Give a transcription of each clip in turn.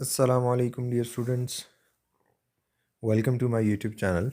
Assalamu alaikum dear students, welcome to my YouTube channel।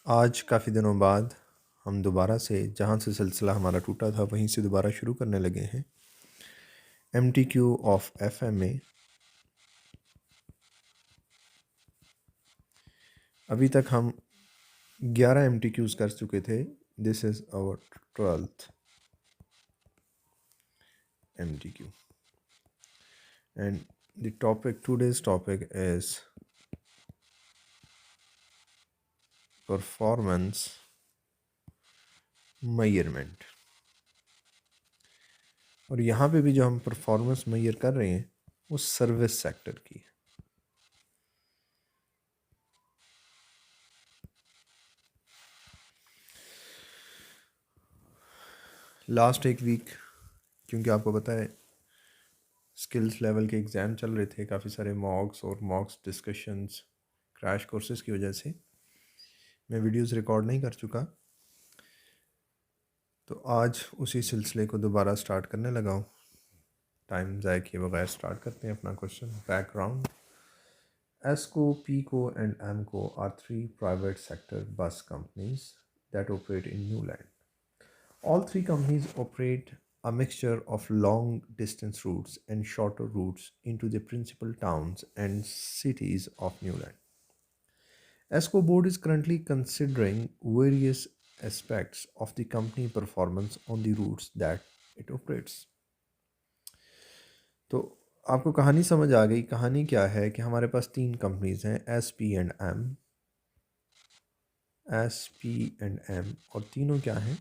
आज काफ़ी दिनों बाद हम दोबारा से जहाँ से सिलसिला हमारा टूटा था वहीं से दोबारा शुरू करने लगे हैं। MTQ of FMA। अभी तक हम 11 MTQs कर चुके थे। This is our 12th MTQ and the today's topic is performance measurement। और यहाँ पे भी जो हम परफॉर्मेंस मेजर कर रहे हैं वो सर्विस सेक्टर की है। लास्ट एक वीक क्योंकि आपको पता है स्किल्स लेवल के एग्ज़ाम चल रहे थे, काफ़ी सारे मॉक्स डिस्कशंस क्रैश कोर्सेज की वजह से मैं वीडियोस रिकॉर्ड नहीं कर चुका। तो आज उसी सिलसिले को दोबारा स्टार्ट करने लगा हूँ। टाइम ज़ाय किए बगैर स्टार्ट करते हैं अपना question. Background: Esco, Pico and Emco are 3 private sector bus companies that operate in Newland. All three companies operate a mixture of long distance routes and shorter routes into the principal towns and cities of Newland. ESCO board is currently considering various aspects of the company performance on the routes that it operates. तो आपको कहानी समझ आ गई। कहानी क्या है कि हमारे पास तीन कंपनीज हैं, एस पी एंड एम, और तीनों क्या हैं?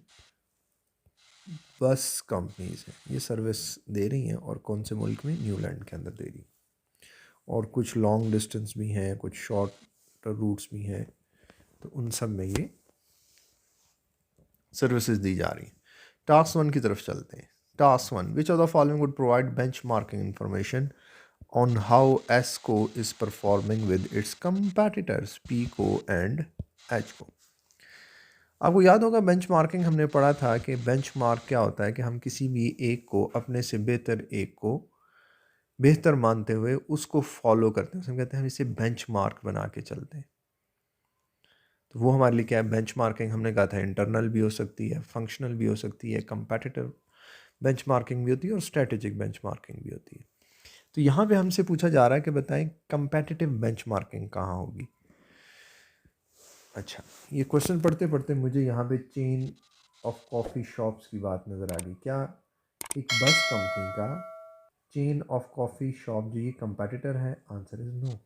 बस कंपनीज हैं। ये सर्विस दे रही हैं और कौन से मुल्क में? न्यूलैंड के अंदर दे रही। और कुछ लॉन्ग डिस्टेंस भी हैं, कुछ शॉर्ट रूट्स भी हैं, तो उन सब में ये सर्विसेज दी जा रही हैं। टास्क 1 की तरफ चलते हैं। Task 1: which of the following would provide benchmarking information on how Esco is performing with its competitors Pico and Hco. आपको याद होगा बेंचमार्किंग हमने पढ़ा था कि बेंचमार्क क्या होता है कि हम किसी भी एक को अपने से बेहतर एक को बेहतर मानते हुए उसको फॉलो करते हैं। हम कहते हैं हम इसे बेंचमार्क बना के चलते हैं। तो वो हमारे लिए क्या है? बेंचमार्किंग हमने कहा था इंटरनल भी हो सकती है, फंक्शनल भी हो सकती है, कंपेटिटिव बेंचमार्किंग भी होती है और स्ट्रेटेजिक बेंचमार्किंग भी होती है। तो यहाँ पे हमसे पूछा जा रहा है कि बताएं कंपेटिटिव बेंचमार्किंग कहाँ होगी। अच्छा, ये क्वेश्चन पढ़ते पढ़ते मुझे यहाँ पे चेन ऑफ कॉफ़ी शॉप्स की बात नज़र आ गई। क्या एक बस कंपनी का चेन ऑफ कॉफ़ी शॉप जो ये कंपेटिटर है? Answer is no.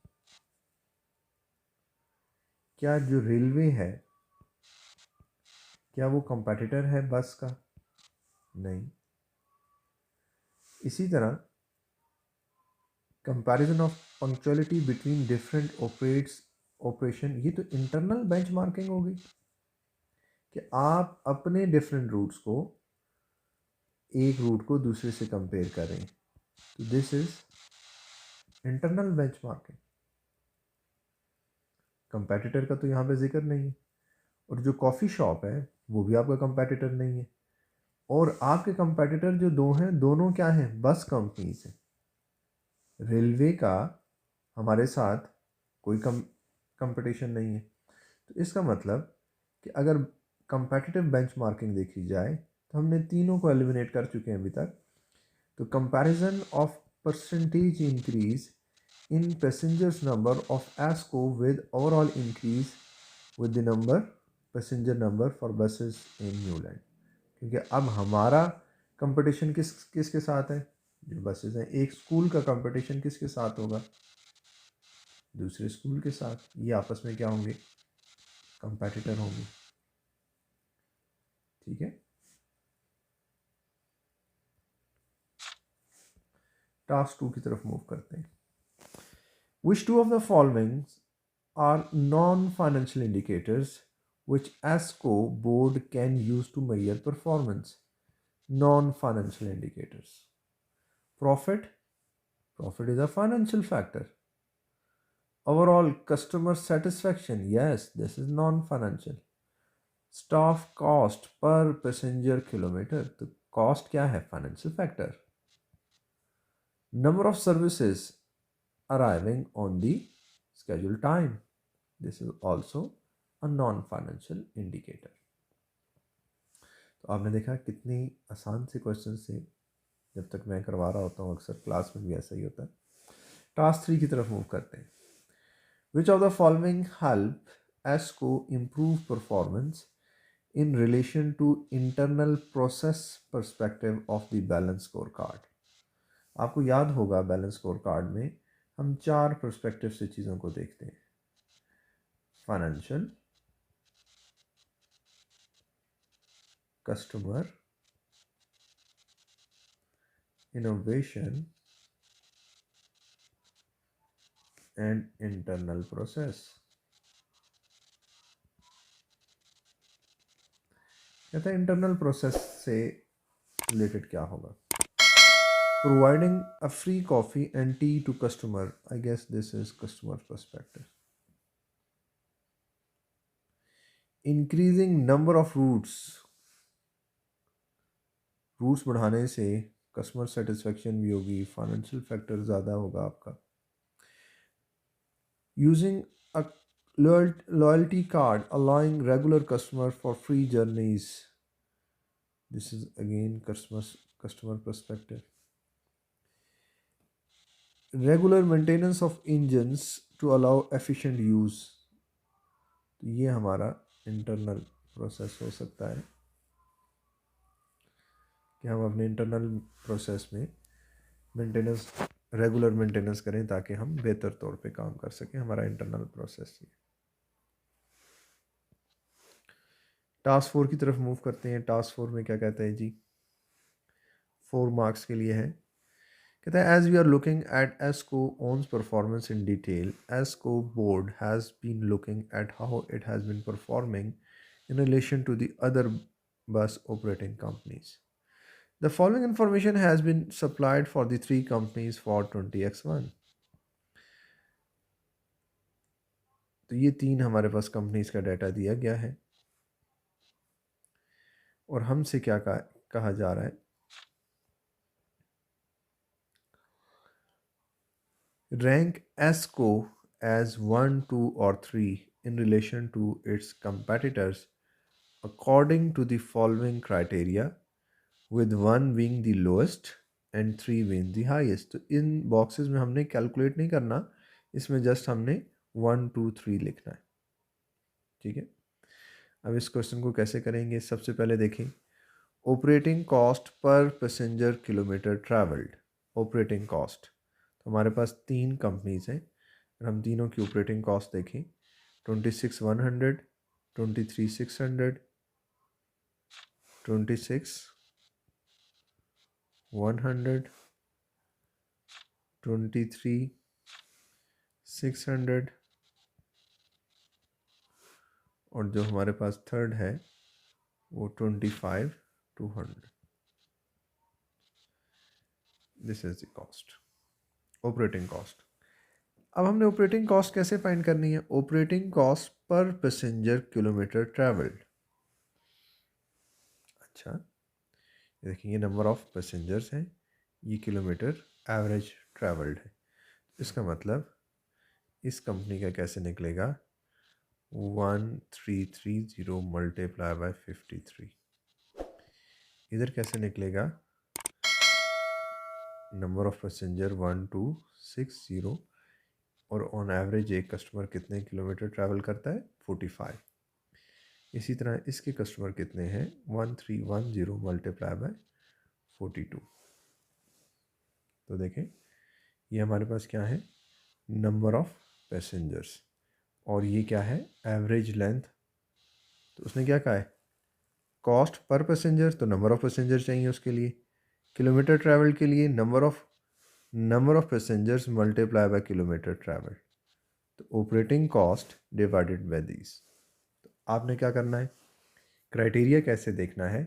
क्या जो रेलवे है क्या वो कंपेटिटर है बस का? नहीं। इसी तरह comparison of punctuality between different operation, ये तो इंटरनल बेंचमार्किंग होगी कि आप अपने डिफरेंट रूट्स को एक रूट को दूसरे से कंपेयर करें। तो this is internal benchmarking. Competitor का तो यहाँ पे जिक्र नहीं है। और जो कॉफ़ी शॉप है वो भी आपका कंपेटिटर नहीं है। और आपके कंपेटिटर जो दो हैं, दोनों क्या हैं? बस कंपनीज हैं। रेलवे का हमारे साथ कोई कंपटीशन नहीं है। तो इसका मतलब कि अगर कंपेटिटिव बेंचमार्किंग देखी जाए तो हमने तीनों को एलिमिनेट कर चुके हैं अभी तक। तो comparison of percentage increase in passengers number of Esco with overall increase with the number passenger number for buses in Newland. क्योंकि अब हमारा कंपटीशन किसके साथ है? जो बसेस हैं। एक स्कूल का कंपटीशन किसके साथ होगा? दूसरे स्कूल के साथ। ये आपस में क्या होंगे? कंपेटिटर होंगे। ठीक है। टास्क 2 की तरफ मूव करते हैं। Which two of the following are non-financial indicators which ASCO board can use to measure performance? Non-financial indicators. Profit. Profit is a financial factor. Overall customer satisfaction. Yes, this is non-financial. Staff cost per passenger kilometer. तो cost क्या है? Financial factor. Number of services arriving on the scheduled time. This is also a non-financial indicator. तो आपने देखा कितनी आसान से question से जब तक मैं करवा रहा होता हूँ अक्सर क्लास में भी ऐसा ही होता है। टास्क 3 की तरफ मूव करते हैं। Which of the following help ESCO improve performance in relation to internal process perspective of the balance scorecard? आपको याद होगा बैलेंस स्कोर कार्ड में हम 4 पर्सपेक्टिव से चीज़ों को देखते हैं। Financial, customer, innovation and internal process. कहते हैं इंटरनल प्रोसेस से रिलेटेड क्या होगा? Providing a free coffee and tea to customer. I guess this is customer perspective. Increasing number of routes. Routes बढ़ाने से कस्टमर सेटिस्फेक्शन भी होगी, फाइनेंशियल फैक्टर ज़्यादा होगा आपका। Using a loyalty card allowing regular customer for free journeys. This is again customer perspective. Regular maintenance of engines to allow efficient use. तो ये हमारा इंटरनल प्रोसेस हो सकता है कि हम अपने इंटरनल प्रोसेस में मेंटेनेंस, रेगुलर मेंटेनेंस करें ताकि हम बेहतर तौर पे काम कर सकें। हमारा इंटरनल प्रोसेस ये। टास्क 4 की तरफ मूव करते हैं। टास्क 4 में क्या कहता है जी? 4 मार्क्स के लिए है। कहता है as we are looking at ESCO owns performance in detail, ESCO board has been looking at how it has been performing in relation to the other bus operating companies. The following information has been supplied for the 3 companies for 20x1. तो ये 3 हमारे पास companies का data दिया गया है और हमसे क्या कहा जा रहा है? Rank ESCO as 1, 2 or 3 in relation to its competitors according to the following criteria, with 1 being the lowest and 3 being the highest. तो इन बॉक्सेस में हमने कैलकुलेट नहीं करना, इसमें जस्ट हमने 1, 2, 3 लिखना है। ठीक है, अब इस क्वेश्चन को कैसे करेंगे? सबसे पहले देखें operating cost per passenger kilometre travelled. Operating cost, तो हमारे पास 3 कंपनीज हैं और हम तीनों की ऑपरेटिंग कॉस्ट देखें 26,100, 23,600, 26,100, 23,600 और जो हमारे पास थर्ड है वो 25,200। This is the cost, operating cost. अब हमने ऑपरेटिंग कॉस्ट कैसे फाइंड करनी है? Operating cost per passenger kilometre travelled. अच्छा, देखिए ये नंबर ऑफ पैसेंजर्स हैं, ये किलोमीटर एवरेज ट्रैवल्ड है। इसका मतलब इस कंपनी का कैसे निकलेगा? 1330 मल्टीप्लाई बाय 53। इधर कैसे निकलेगा? नंबर ऑफ पैसेंजर 1260 और ऑन एवरेज एक कस्टमर कितने किलोमीटर ट्रैवल करता है? 45। इसी तरह इसके कस्टमर कितने हैं? 1310 मल्टीप्लाई बाय 42। तो देखें ये हमारे पास क्या है? नंबर ऑफ पैसेंजर्स, और ये क्या है? Average length. तो उसने क्या कहा है? कॉस्ट पर पैसेंजर, तो नंबर ऑफ पैसेंजर चाहिए उसके लिए। किलोमीटर ट्रैवल के लिए number of passengers multiply by kilometre travel. तो operating cost divided by these. तो आपने क्या करना है? क्राइटेरिया कैसे देखना है?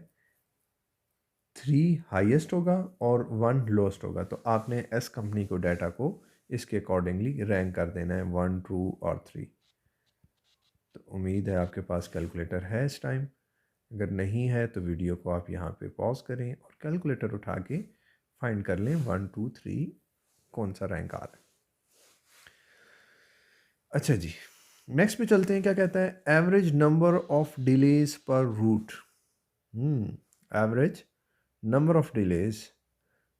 3 हाईएस्ट होगा और 1 लोएस्ट होगा। तो आपने एस कंपनी को डाटा को इसके अकॉर्डिंगली रैंक कर देना है 1, 2 और 3। तो उम्मीद है आपके पास कैलकुलेटर है इस टाइम। अगर नहीं है तो वीडियो को आप यहाँ पे पॉज करें और कैलकुलेटर उठा के फाइंड कर लें 1, 2, 3 कौन सा रैंक आ रहा है। अच्छा जी, नेक्स्ट पे चलते हैं। क्या कहता है? Average number of delays per route. Average number of delays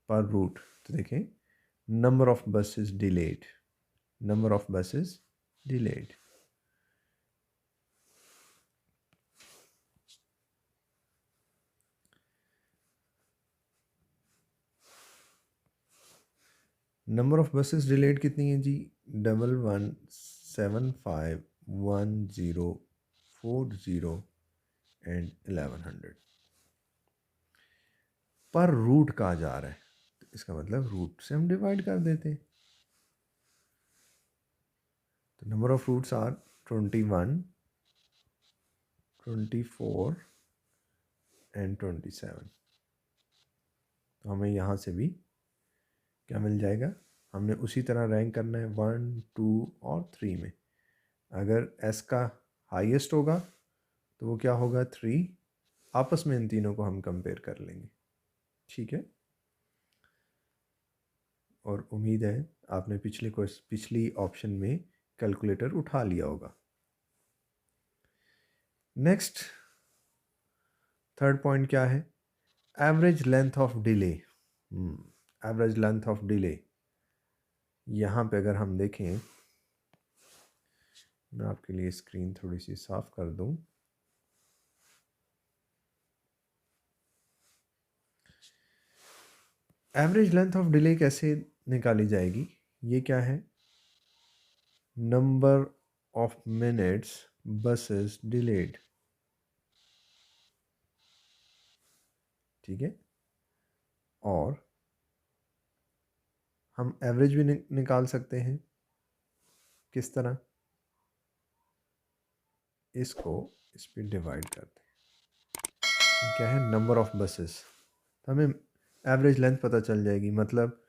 per route. तो देखें, number of buses delayed, number of buses delayed. Number of buses delayed कितनी है जी? 11751040 एंड 1100 पर रूट कहा जा रहा है। तो इसका मतलब रूट से हम डिवाइड कर देते हैं। तो number of routes are 21, 24 and 27। तो हमें यहाँ से भी क्या मिल जाएगा? हमने उसी तरह रैंक करना है 1, 2 और 3 में। अगर एस का हाईएस्ट होगा तो वो क्या होगा? 3। आपस में इन तीनों को हम कंपेयर कर लेंगे। ठीक है, और उम्मीद है आपने पिछली ऑप्शन में कैलकुलेटर उठा लिया होगा। नेक्स्ट थर्ड पॉइंट क्या है? Average length of delay. Average length of delay, यहाँ पे अगर हम देखें, मैं आपके लिए स्क्रीन थोड़ी सी साफ कर दूं। एवरेज लेंथ ऑफ डिले कैसे निकाली जाएगी? ये क्या है? Number of minutes buses delayed. ठीक है, और हम एवरेज भी निकाल सकते हैं। किस तरह? इसको इस पर डिवाइड करते हैं। क्या है? Number of buses. तो हमें एवरेज लेंथ पता चल जाएगी। मतलब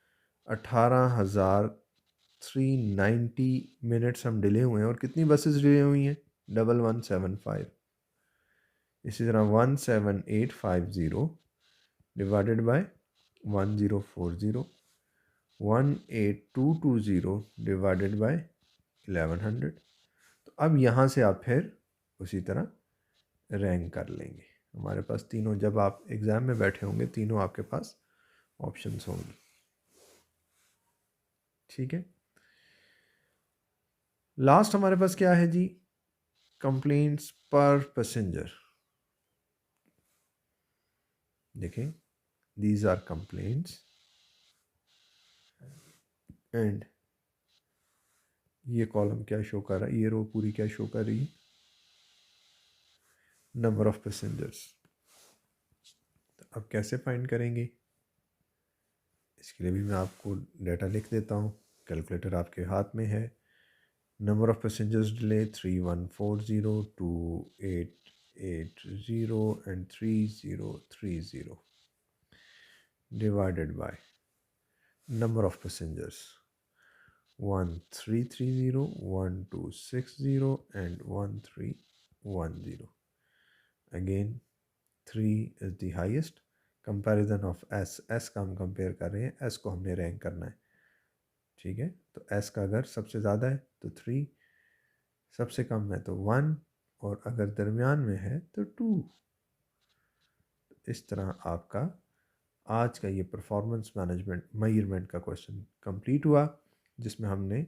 18,390 मिनट्स हम डिले हुए हैं, और कितनी बसेस डिले हुई हैं? 1175। इसी तरह 17850 डिवाइडेड बाय 1040, 18220 डिवाइडेड बाय 1100। तो अब यहाँ से आप फिर उसी तरह रैंक कर लेंगे। हमारे पास तीनों, जब आप एग्ज़ाम में बैठे होंगे, तीनों आपके पास ऑप्शंस होंगी। ठीक है, लास्ट हमारे पास क्या है जी? कंप्लेंट्स पर पैसेंजर। देखें, दीज आर कंप्लेंट्स एंड ये कॉलम क्या शो कर रहा है? ये रो पूरी क्या शो कर रही है? Number of passengers. तो अब कैसे फाइंड करेंगे? इसके लिए भी मैं आपको डाटा लिख देता हूँ। कैलकुलेटर आपके हाथ में है। Number of passengers delay 3140, 2880 and 3030 divided by number of passengers 1330, 1260 and 1310। Again 3 is the highest. Comparison of S, S का हम कंपेयर कर रहे हैं, एस को हमने रैंक करना है। ठीक है, तो एस का अगर सबसे ज़्यादा है तो 3, सबसे कम है तो 1, और अगर दरमियान में है तो 2। इस तरह आपका आज का ये परफॉर्मेंस मैनेजमेंट मेजरमेंट का क्वेश्चन कंप्लीट हुआ, जिसमें हमने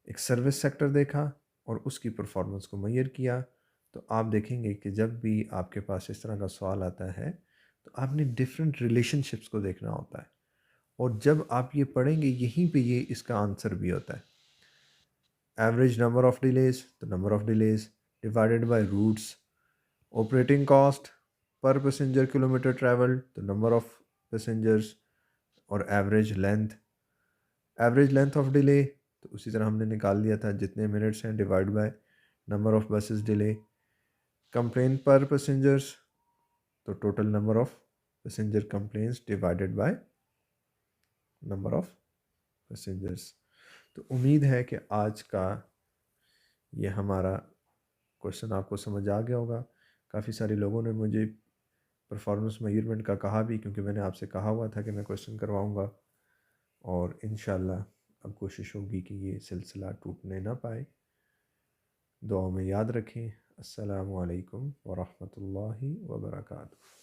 एक सर्विस सेक्टर देखा और उसकी परफॉर्मेंस को मेजर किया। तो आप देखेंगे कि जब भी आपके पास इस तरह का सवाल आता है तो आपने डिफरेंट रिलेशनशिप्स को देखना होता है, और जब आप ये पढ़ेंगे यहीं पे ये इसका आंसर भी होता है। एवरेज नंबर ऑफ डिलेज, तो number of delays divided by routes. Operating cost per passenger kilometre travel, तो नंबर ऑफ पैसेंजर्स, और एवरेज लेंथ ऑफ डिले, तो उसी तरह हमने निकाल लिया था, जितने मिनट्स हैं divide by number of buses delay. Complain पर पैसेंजर्स, तो total number of passenger complaints divided by number of passengers. तो उम्मीद है कि आज का ये हमारा क्वेश्चन आपको समझ आ गया होगा। काफ़ी सारे लोगों ने मुझे परफॉर्मेंस मेजरमेंट का कहा भी, क्योंकि मैंने आपसे कहा हुआ था कि मैं क्वेश्चन करवाऊंगा, और इंशाल्लाह अब कोशिश होगी कि ये सिलसिला टूटने ना पाए। दुआ में याद रखें। अस्सलामु अलैकुम व रहमतुल्लाहि व बरकातुहू।